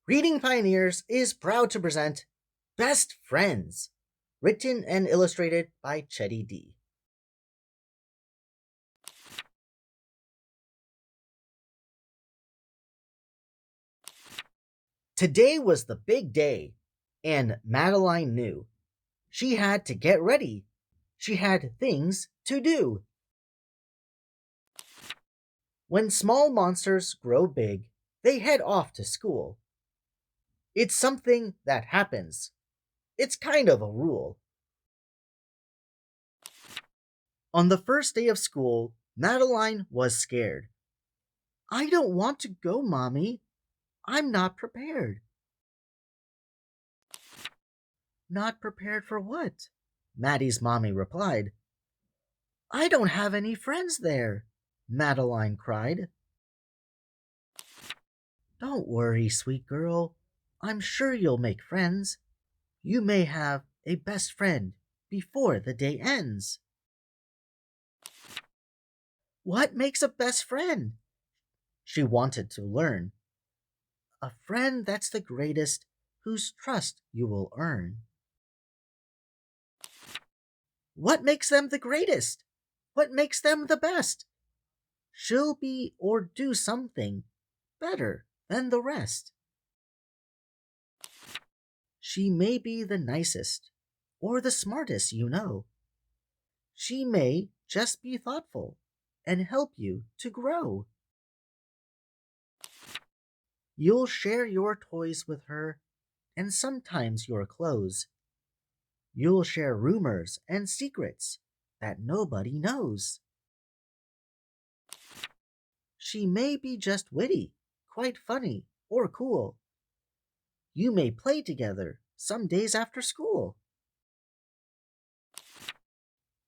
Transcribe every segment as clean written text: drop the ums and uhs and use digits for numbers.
Reading Pioneers is proud to present Best Friends, written and illustrated by Chetty D. Today was the big day, and Madeline knew. She had to get ready. She had things to do. When small monsters grow big, they head off to school. It's something that happens. It's kind of a rule. On the first day of school, Madeline was scared. I don't want to go, Mommy. I'm not prepared. Not prepared for what? Maddie's mommy replied. I don't have any friends there, Madeline cried. Don't worry, sweet girl. I'm sure you'll make friends. You may have a best friend before the day ends. What makes a best friend? She wanted to learn. A friend that's the greatest, whose trust you will earn. What makes them the greatest? What makes them the best? She'll be or do something better than the rest. She may be the nicest or the smartest, you know. She may just be thoughtful and help you to grow. You'll share your toys with her and sometimes your clothes. You'll share rumors and secrets that nobody knows. She may be just witty, quite funny, or cool. You may play together some days after school.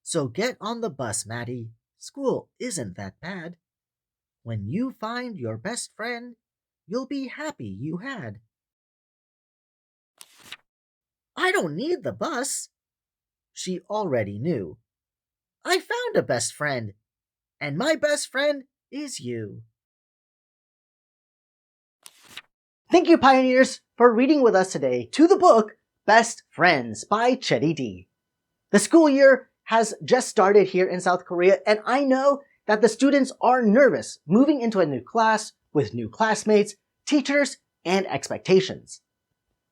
So get on the bus, Maddie. School isn't that bad. When you find your best friend, you'll be happy you had. I don't need the bus. She already knew. I found a best friend, and my best friend is you. Thank you, Pioneers, for reading with us today to the book Best Friends by Chetty D. The school year has just started here in South Korea, and I know that the students are nervous moving into a new class with new classmates, teachers, and expectations.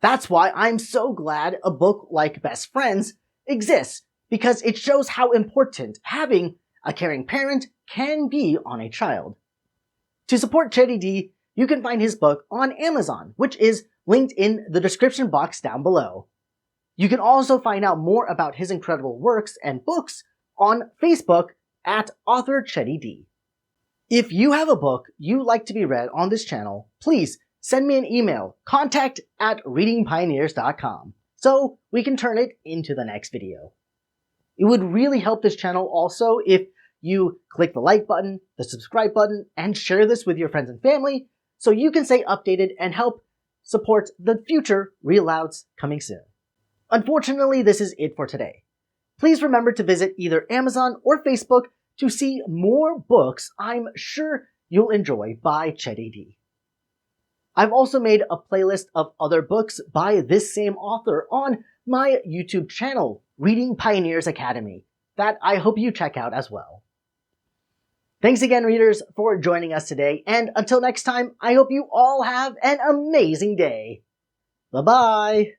That's why I'm so glad a book like Best Friends exists, because it shows how important having a caring parent can be on a child. To support Chetty D, you can find his book on Amazon, which is linked in the description box down below. You can also find out more about his incredible works and books on Facebook at author Chetty D. If you have a book you'd like to be read on this channel, please send me an email, contact@readingpioneers.com, so we can turn it into the next video. It would really help this channel also if you click the like button, the subscribe button, and share this with your friends and family so you can stay updated and help support the future Read Alouds coming soon. Unfortunately, this is it for today. Please remember to visit either Amazon or Facebook to see more books I'm sure you'll enjoy by Chetty D. I've also made a playlist of other books by this same author on my YouTube channel, Reading Pioneers Academy, that I hope you check out as well. Thanks again, readers, for joining us today, and until next time, I hope you all have an amazing day. Bye-bye!